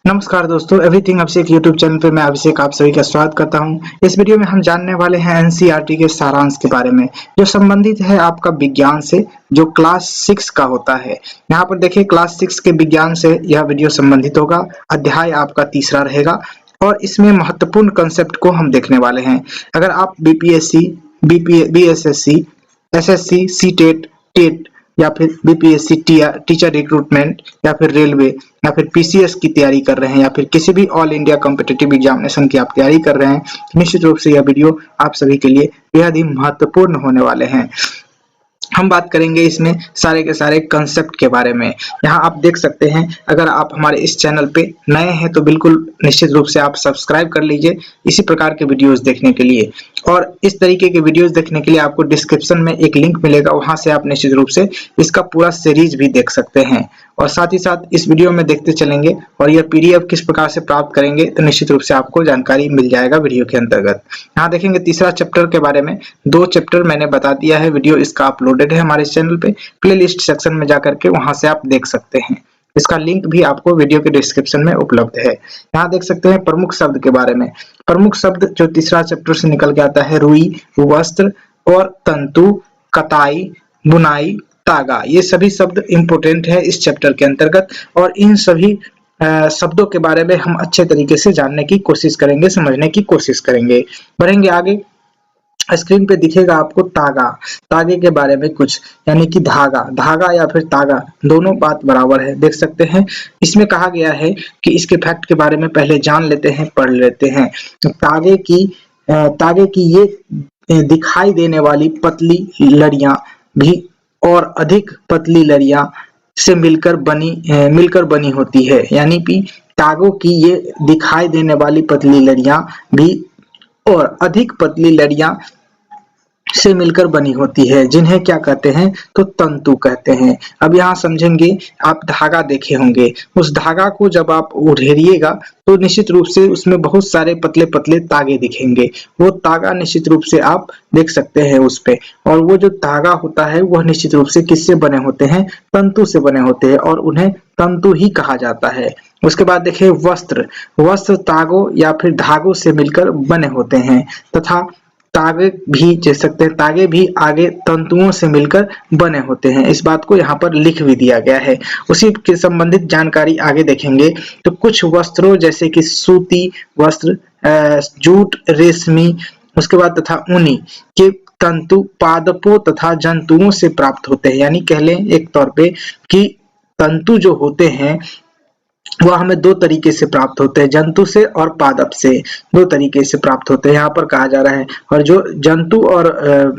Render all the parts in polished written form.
नमस्कार दोस्तों, एवरीथिंग अभिषेक YouTube channel पे मैं अभिषेक आप सभी का स्वागत करता हूं। इस वीडियो में हम जानने वाले हैं एनसीईआरटी के सारांश के बारे में, जो संबंधित है आपका विज्ञान से, जो क्लास 6 का होता है। यहाँ पर देखिए, क्लास 6 के विज्ञान से यह वीडियो संबंधित होगा। अध्याय आपका तीसरा रहेगा और इसमें महत्वपूर्ण कंसेप्ट को हम देखने वाले हैं। अगर आप BPSC, BSSC, SSC, CTET, TET या फिर बीपीएससी टीचर रिक्रूटमेंट या फिर रेलवे या फिर पीसीएस की तैयारी कर रहे हैं या फिर किसी भी ऑल इंडिया कॉम्पिटिटिव एग्जामिनेशन की आप तैयारी कर रहे हैं, निश्चित रूप से यह वीडियो आप सभी के लिए बेहद ही महत्वपूर्ण होने वाले हैं। हम बात करेंगे इसमें सारे के सारे कंसेप्ट के बारे में। यहाँ आप देख सकते हैं, अगर आप हमारे इस चैनल पे नए हैं तो बिल्कुल निश्चित रूप से आप सब्सक्राइब कर लीजिए इसी प्रकार के वीडियोस देखने के लिए। और इस तरीके के वीडियोस देखने के लिए आपको डिस्क्रिप्शन में एक लिंक मिलेगा, वहां से आप निश्चित रूप से इसका पूरा सीरीज भी देख सकते हैं। और साथ ही साथ इस वीडियो में देखते चलेंगे और यह पीडीएफ किस प्रकार से प्राप्त करेंगे तो निश्चित रूप से आपको जानकारी मिल जाएगा वीडियो के अंतर्गत। यहाँ देखेंगे तीसरा चैप्टर के बारे में, 2 चैप्टर मैंने बता दिया है, वीडियो इसका अपलोडेड है हमारे चैनल पे। प्लेलिस्ट सेक्शन में जाकर के वहां से आप देख सकते हैं, इसका लिंक भी आपको वीडियो के डिस्क्रिप्शन में उपलब्ध है। यहाँ देख सकते हैं प्रमुख शब्द के बारे में। प्रमुख शब्द जो तीसरा चैप्टर से निकल के आता है, रुई, वस्त्र और तंतु, कताई, बुनाई, तागा, ये सभी शब्द इंपोर्टेंट है इस चैप्टर के अंतर्गत। और इन सभी शब्दों के बारे में हम अच्छे तरीके से जानने की कोशिश करेंगे, समझने की कोशिश करेंगे। बढ़ेंगे आगे, स्क्रीन पे दिखेगा आपको तागा। तागे के बारे में कुछ, यानी कि धागा, धागा या फिर तागा दोनों बात बराबर है, देख सकते हैं। इसमें कहा गया है कि इसके फैक्ट के बारे में पहले जान लेते हैं, पढ़ लेते हैं। तागे की ये दिखाई देने वाली पतली लड़ियां भी और अधिक पतली लड़ियां से मिलकर बनी होती है, यानी कि तागों की ये दिखाई देने वाली पतली लड़ियां भी और अधिक पतली लड़ियां से मिलकर बनी होती है, जिन्हें क्या कहते हैं तो तंतु कहते हैं। अब यहाँ समझेंगे, आप धागा देखे होंगे, उस धागा को जब आप उधेड़िएगा तो निश्चित रूप से उसमें बहुत सारे पतले पतले तागे दिखेंगे। वो तागा निश्चित रूप से आप देख सकते हैं उस पे, और वो जो धागा होता है वह निश्चित रूप से किससे बने होते हैं, तंतु से बने होते हैं, और उन्हें तंतु ही कहा जाता है। उसके बाद देखिए वस्त्र, वस्त्र तागों या फिर धागों से मिलकर बने होते हैं, तथा तागे भी देख सकते हैं, तागे भी आगे तंतुओं से मिलकर बने होते हैं। इस बात को यहाँ पर लिख भी दिया गया है। उसी के संबंधित जानकारी आगे देखेंगे तो कुछ वस्त्रों जैसे कि सूती वस्त्र, जूट, रेशमी, उसके बाद तथा ऊनी के तंतु पादपों तथा जंतुओं से प्राप्त होते हैं। यानी कह लें एक तौर पे कि तंतु जो होते हैं वह हमें 2 तरीके से प्राप्त होते हैं, जंतु से और पादप से, 2 तरीके से प्राप्त होते हैं यहाँ पर कहा जा रहा है। और जो जंतु और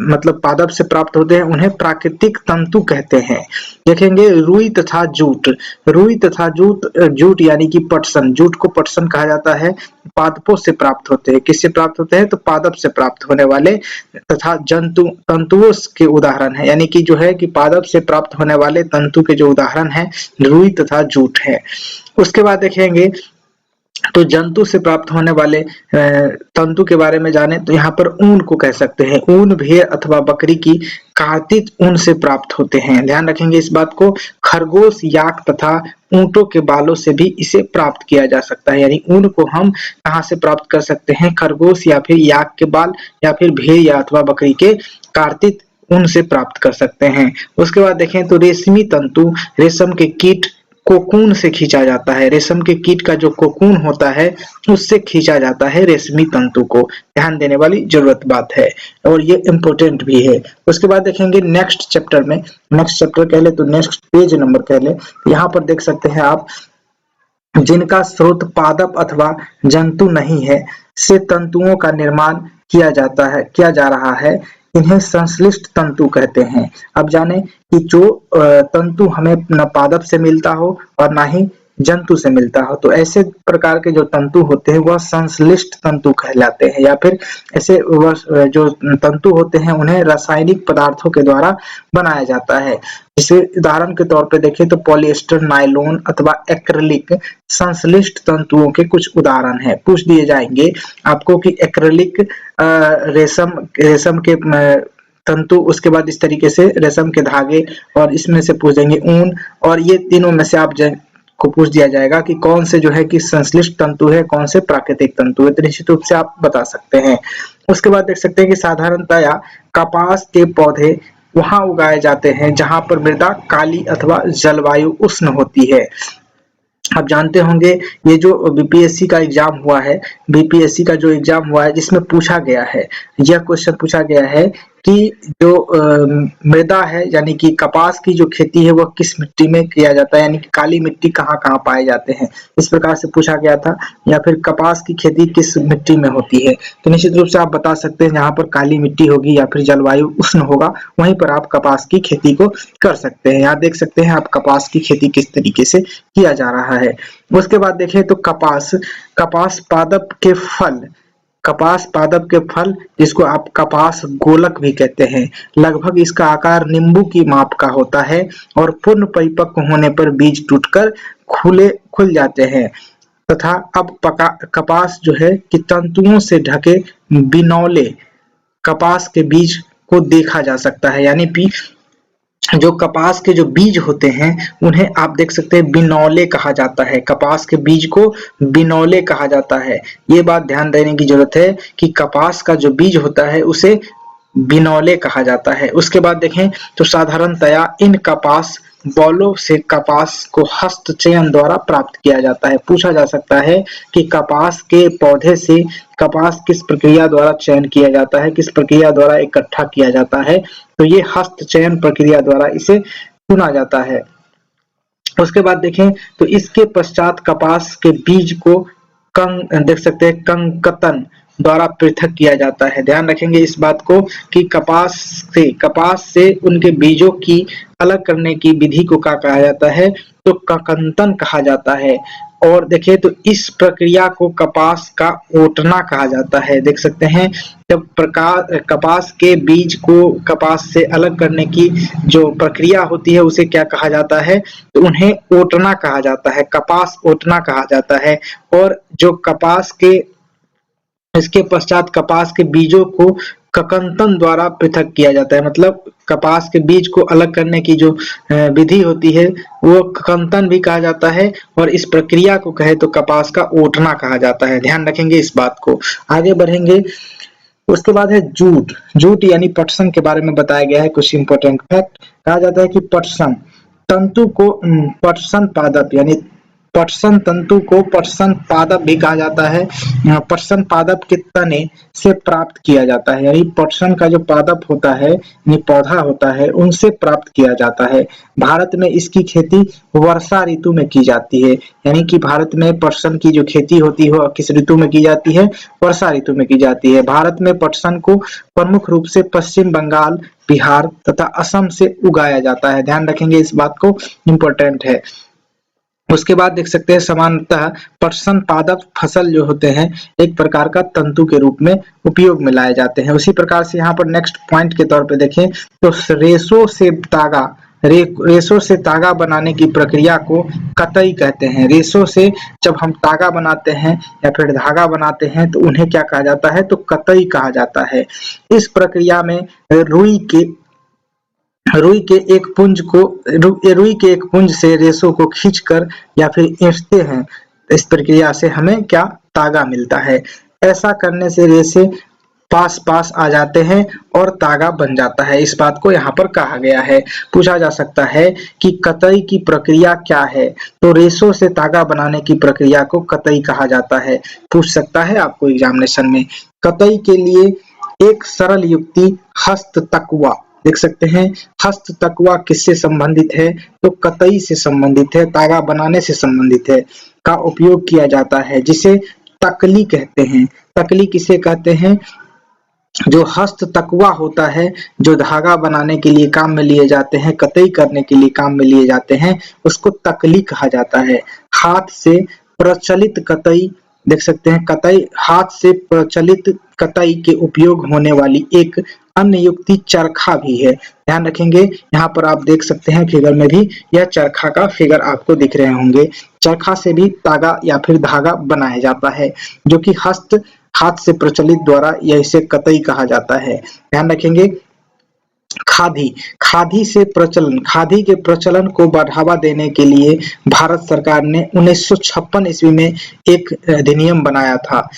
मतलब पादप से प्राप्त होते हैं उन्हें प्राकृतिक तंतु कहते हैं। देखेंगे रुई तथा जूट, रुई तथा जूट यानी कि पटसन, जूट को पटसन कहा जाता है, पादपों से प्राप्त होते हैं। किससे प्राप्त होते हैं तो पादप से प्राप्त होने वाले तथा तंतुओं के उदाहरण है, यानी कि जो है कि पादप से प्राप्त होने वाले तंतु के जो उदाहरण है रुई तथा जूट है। उसके बाद देखेंगे तो जंतु से प्राप्त होने वाले तंतु के बारे में जाने तो यहाँ पर ऊन को कह सकते हैं। ऊन भेड़ अथवा बकरी की कार्तिक ऊन से प्राप्त होते हैं, ध्यान रखेंगे इस बात को। खरगोश, याक तथा ऊंटों के बालों से भी इसे प्राप्त किया जा सकता है, यानी ऊन को हम कहाँ से प्राप्त कर सकते हैं, खरगोश या फिर याक के बाल या फिर भेड़ या अथवा बकरी के कार्तिक ऊन से प्राप्त कर सकते हैं। उसके बाद देखें तो रेशमी तंतु, रेशम के कीट कोकून से खींचा जाता है, रेशम के कीट का जो कोकून होता है उससे खींचा जाता है रेशमी तंतु को, ध्यान देने वाली जरूरत बात है और ये इम्पोर्टेंट भी है। उसके बाद देखेंगे नेक्स्ट चैप्टर में, नेक्स्ट चैप्टर कह ले तो नेक्स्ट पेज नंबर कह ले, यहाँ पर देख सकते हैं आप, जिनका स्रोत पादप अथवा जंतु नहीं है से तंतुओं का निर्माण किया जा रहा है, इन्हें संश्लिष्ट तंतु कहते हैं। अब जाने कि जो तंतु हमें न पादप से मिलता हो और ना ही जंतु से मिलता हो, तो ऐसे प्रकार के जो तंतु होते हैं वह संश्लिष्ट तंतु कहलाते हैं, या फिर ऐसे जो तंतु होते हैं उन्हें रासायनिक पदार्थों के द्वारा बनाया जाता है। जैसे उदाहरण के तौर पे देखें तो पॉलिएस्टर, नायलॉन अथवा एक्रिलिक संश्लिष्ट तंतुओं के कुछ उदाहरण हैं। पूछ दिए जाएंगे आपको कि एक्रिलिक रेशम के तंतु, उसके बाद इस तरीके से रेशम के धागे, और इसमें से पूछ देंगे ऊन, और ये तीनों में से आप को पूछ दिया जाएगा कि कौन से जो है कि संश्लिष्ट तंतु है, कौन से प्राकृतिक तंतु है, तो निश्चित रूप से आप बता सकते हैं। उसके बाद देख सकते हैं कि साधारणतया कपास के पौधे वहां उगाए जाते हैं जहां पर मृदा काली अथवा जलवायु उष्ण होती है। आप जानते होंगे ये जो बीपीएससी का एग्जाम हुआ है, बीपीएससी का जो एग्जाम हुआ है जिसमें पूछा गया है, यह क्वेश्चन पूछा गया है कि जो मृदा है यानी कि कपास की जो खेती है वह किस मिट्टी में किया जाता है, यानी कि काली मिट्टी कहाँ कहाँ पाए जाते हैं, इस प्रकार से पूछा गया था। या फिर कपास की खेती किस मिट्टी में होती है, तो निश्चित रूप से आप बता सकते हैं जहाँ पर काली मिट्टी होगी या फिर जलवायु उष्ण होगा वहीं पर आप कपास की खेती को कर सकते हैं। यहाँ देख सकते हैं आप कपास की खेती किस तरीके से किया जा रहा है। उसके बाद देखें तो कपास पादप के फल, कपास पादप के फल जिसको आप कपास गोलक भी कहते हैं, लगभग इसका आकार नींबू की माप का होता है और पूर्ण परिपक्व होने पर बीज टूटकर खुल जाते हैं तथा अब कपास जो है कि तंतुओं से ढके बिनौले कपास के बीज को देखा जा सकता है। यानी कि जो कपास के जो बीज होते हैं उन्हें आप देख सकते हैं बिनौले कहा जाता है, कपास के बीज को बिनौले कहा जाता है। ये बात ध्यान देने की जरूरत है कि कपास का जो बीज होता है उसे बिनौले कहा जाता है। उसके बाद देखें तो साधारणतया इन कपास बौलों से कपास को हस्तचयन द्वारा प्राप्त किया जाता है। पूछा जा सकता है कि कपास के पौधे से कपास किस प्रक्रिया द्वारा चयन किया जाता है, किस प्रक्रिया द्वारा इकट्ठा किया जाता है, तो ये हस्तचयन प्रक्रिया द्वारा इसे चुना जाता है। उसके बाद देखें तो इसके पश्चात कपास के बीज को देख सकते हैं कंकतन द्वारा पृथक किया जाता है। ध्यान रखेंगे इस बात को कि कपास से उनके बीजों की अलग करने की विधि को क्या कहा जाता है, तो कंकतन कहा जाता है। और देखें तो इस प्रक्रिया को कपास का ओटना कहा जाता है। देख सकते हैं जब कपास के बीज को कपास से अलग करने की जो प्रक्रिया होती है उसे क्या कहा जाता है, तो उन्हें ओटना कहा जाता है, कपास ओटना कहा जाता है। और जो कपास के इसके पश्चात कपास के बीजों को कंकतन द्वारा पृथक किया जाता है, मतलब कपास के बीज को अलग करने की जो विधि होती है वो कंकतन भी कहा जाता है और इस प्रक्रिया को कहे तो कपास का ओटना कहा जाता है। ध्यान रखेंगे इस बात को। आगे बढ़ेंगे। उसके बाद है जूट यानी पटसन के बारे में बताया गया है। कुछ इंपॉर्टेंट फैक्ट कहा जाता है कि पटसन तंतु को पटसन पादप यानी पटसन तंतु को पटसन पादप भी कहा जाता है। पटसन पादप के तने से प्राप्त किया जाता है, यानी पटसन का जो पादप होता है यानी पौधा होता है उनसे प्राप्त किया जाता है। भारत में इसकी खेती वर्षा ऋतु में की जाती है, यानी कि भारत में पटसन की जो खेती होती है किस ऋतु में की जाती है, वर्षा ऋतु में की जाती है। भारत में पटसन को प्रमुख रूप से पश्चिम बंगाल, बिहार तथा असम से उगाया जाता है। ध्यान रखेंगे इस बात को, इम्पोर्टेंट है। उसके बाद देख सकते हैं समानतः पटसन पादप फसल जो होते हैं एक प्रकार का तंतु के रूप में उपयोग में लाए जाते हैं। उसी प्रकार से यहाँ पर नेक्स्ट पॉइंट के तौर पे देखें तो रेशों से तागा बनाने की प्रक्रिया को कतई कहते हैं। रेशों से जब हम तागा बनाते हैं या फिर धागा बनाते हैं तो उन्हें क्या कहा जाता है, तो कतई कहा जाता है। इस प्रक्रिया में रुई के एक पुंज से रेशों को खींचकर या फिर ऐंठते हैं। इस प्रक्रिया से हमें क्या तागा मिलता है। ऐसा करने से रेशे पास आ जाते हैं और तागा बन जाता है। इस बात को यहाँ पर कहा गया है। पूछा जा सकता है कि कतई की प्रक्रिया क्या है, तो रेशों से तागा बनाने की प्रक्रिया को कतई कहा जाता है। पूछ सकता है आपको एग्जामिनेशन में। कतई के लिए एक सरल युक्ति हस्ततकवा, देख सकते हैं हस्ततकवा किससे संबंधित है, तो कतई से संबंधित है, तागा बनाने से संबंधित है, का उपयोग किया जाता है जिसे तकली कहते हैं। तकली किसे कहते हैं, जो हस्ततकवा होता है जो धागा बनाने के लिए काम में लिए जाते हैं, कतई करने के लिए काम में लिए जाते हैं, उसको तकली कहा जाता है। हाथ से प्रचलित कतई, देख सकते हैं कतई, हाथ से प्रचलित कतई के उपयोग होने वाली एक अन्य युक्ति चरखा भी है। ध्यान रखेंगे यहाँ पर आप देख सकते हैं फिगर में भी यह चरखा का फिगर आपको दिख रहे होंगे। चरखा से भी तागा या फिर धागा बनाया जाता है जो कि हाथ से प्रचलित द्वारा या इसे कतई कहा जाता है। ध्यान रखेंगे। खादी खादी के प्रचलन को बढ़ावा देने के लिए भारत सरकार ने 1956 ईस्वी में एक अधिनियम बनाया था,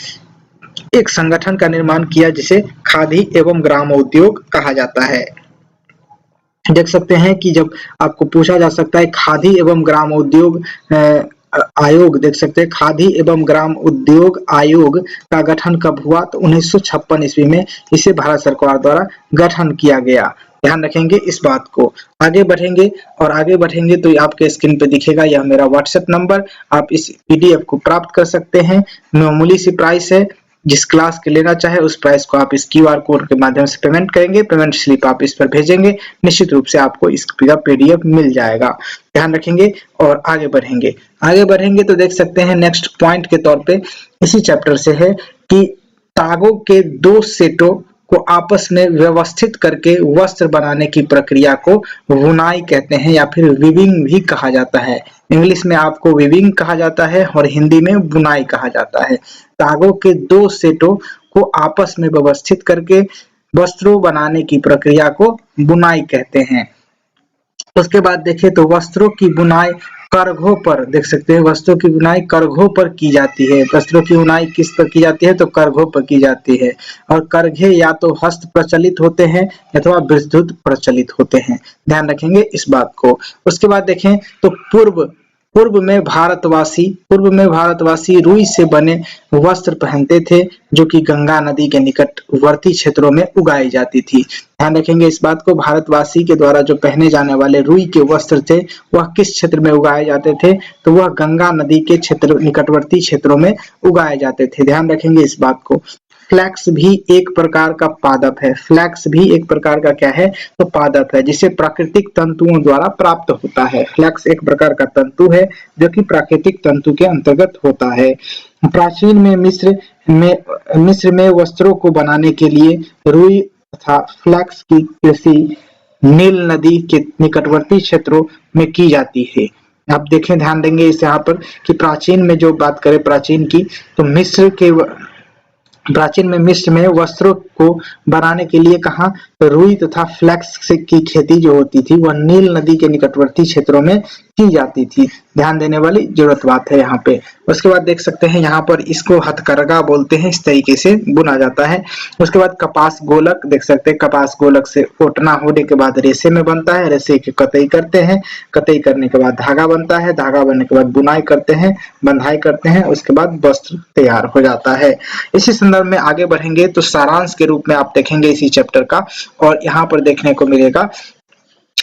एक संगठन का निर्माण किया जिसे खादी एवं ग्रामोद्योग कहा जाता है। देख सकते हैं कि जब आपको पूछा जा सकता है खादी एवं ग्रामोद्योग आयोग, देख सकते हैं खादी एवं ग्राम उद्योग आयोग का गठन कब हुआ, तो 1956 ईस्वी में इसे भारत सरकार द्वारा गठन किया गया। ध्यान रखेंगे इस बात को। आगे बढ़ेंगे तो आपके स्क्रीन पे दिखेगा यह मेरा व्हाट्सएप नंबर, आप इस पीडीएफ को प्राप्त कर सकते हैं। मामूली सी प्राइस है, जिस क्लास के लेना चाहे उस प्राइस को आप इस क्यूआर कोड के माध्यम से पेमेंट करेंगे, पेमेंट स्लिप आप इस पर भेजेंगे, निश्चित रूप से आपको इसका पीडीएफ मिल जाएगा। ध्यान रखेंगे और आगे बढ़ेंगे तो देख सकते हैं नेक्स्ट पॉइंट के तौर पे इसी चैप्टर से है कि तागों के दो सेटों को आपस में व्यवस्थित करके वस्त्र बनाने की प्रक्रिया को बुनाई कहते हैं या फिर वीविंग भी कहा जाता है। इंग्लिश में आपको वीविंग कहा जाता है और हिंदी में बुनाई कहा जाता है। धागों के दो सेटों को आपस में व्यवस्थित करके वस्त्रों बनाने की प्रक्रिया को बुनाई कहते हैं। उसके बाद देखें तो वस्त्रों की बुनाई करघों पर, देख सकते हैं वस्त्रों की बुनाई करघों पर की जाती है। वस्त्रों की बुनाई किस पर की जाती है, तो करघों पर की जाती है। और करघे या तो हस्त प्रचलित होते हैं अथवा विद्युत प्रचलित होते हैं। ध्यान रखेंगे इस बात को। उसके बाद देखें तो पूर्व में भारतवासी रुई से बने वस्त्र पहनते थे जो कि गंगा नदी के निकटवर्ती क्षेत्रों में उगाई जाती थी। ध्यान रखेंगे इस बात को, भारतवासी के द्वारा जो पहने जाने वाले रुई के वस्त्र थे वह किस क्षेत्र में उगाए जाते थे, तो वह गंगा नदी के निकटवर्ती क्षेत्रों में उगाए जाते थे। ध्यान रखेंगे इस बात को। फ्लैक्स भी एक प्रकार का पादप है, फ्लैक्स भी एक प्रकार का क्या है, तो पादप है जिसे प्राकृतिक तंतुओं द्वारा प्राप्त होता है। फ्लैक्स एक प्रकार का तंतु है जो कि प्राकृतिक तंतु के अंतर्गत होता है। प्राचीन में मिस्र में वस्त्रों को बनाने के लिए रुई तथा फ्लैक्स की कृषि नील नदी के निकटवर्ती क्षेत्रों में की जाती है। आप देखें, ध्यान देंगे इस यहाँ पर कि प्राचीन में जो बात करें प्राचीन की, तो प्राचीन में मिस्र में वस्त्रों को बनाने के लिए कहा रुई तथा फ्लैक्स की खेती जो होती थी वह नील नदी के निकटवर्ती क्षेत्रों में की जाती थी। ध्यान देने वाली जरूरत बात है यहाँ पे। उसके बाद देख सकते हैं यहाँ पर इसको हथकरघा बोलते हैं, इस तरीके से बुना जाता है। उसके बाद कपास गोलक, देख सकते हैं कपास गोलक से ओटना होने के बाद रेशे में बनता है, रेशे की कतई करते हैं, कतई करने के बाद धागा बनता है, धागा बनने के बाद बुनाई करते हैं, बंधाई करते हैं, उसके बाद वस्त्र तैयार हो जाता है। इसी संदर्भ में आगे बढ़ेंगे तो सारांश के रूप में आप देखेंगे इसी चैप्टर का, और यहाँ पर देखने को मिलेगा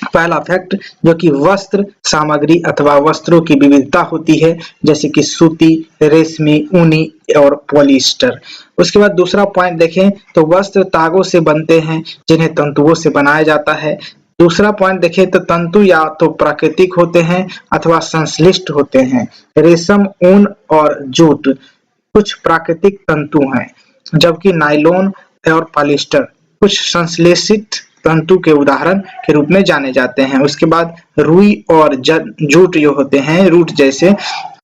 पहला फैक्ट जो कि वस्त्र सामग्री अथवा वस्त्रों की विविधता होती है, जैसे कि सूती, रेशमी, ऊनी और पॉलिएस्टर। उसके बाद दूसरा पॉइंट देखें तो वस्त्र तागों से बनते हैं जिन्हें तंतुओं से बनाया जाता है। दूसरा पॉइंट देखें तो तंतु या तो प्राकृतिक होते हैं अथवा संश्लिष्ट होते हैं। रेशम, ऊन और जूट कुछ प्राकृतिक तंतु हैं, जबकि नायलॉन और पॉलिएस्टर कुछ संश्लेषित तंतु के उदाहरण के रूप में जाने जाते हैं। उसके बाद रुई और जूट जो होते हैं, रूट जैसे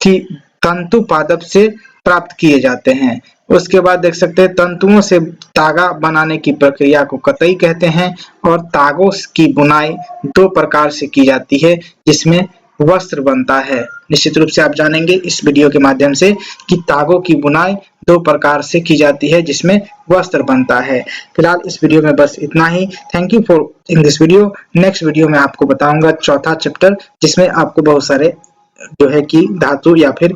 कि तंतु पादप से प्राप्त किए जाते हैं। उसके बाद देख सकते हैं तंतुओं से तागा बनाने की प्रक्रिया को कतई कहते हैं, और तागों की बुनाई दो प्रकार से की जाती है जिसमें वस्त्र बनता है। निश्चित रूप से आप जानेंगे इस वीडियो के माध्यम से कि तागों की बुनाई दो प्रकार से की जाती है जिसमें वस्त्र बनता है। फिलहाल इस वीडियो में बस इतना ही। Thank you for in this video. Next video में आपको बताऊंगा चौथा चैप्टर, जिसमें आपको बहुत सारे जो है कि धातु या फिर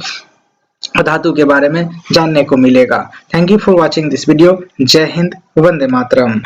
धातु के बारे में जानने को मिलेगा। Thank you for watching this video. जय हिंद, वंदे मातरम।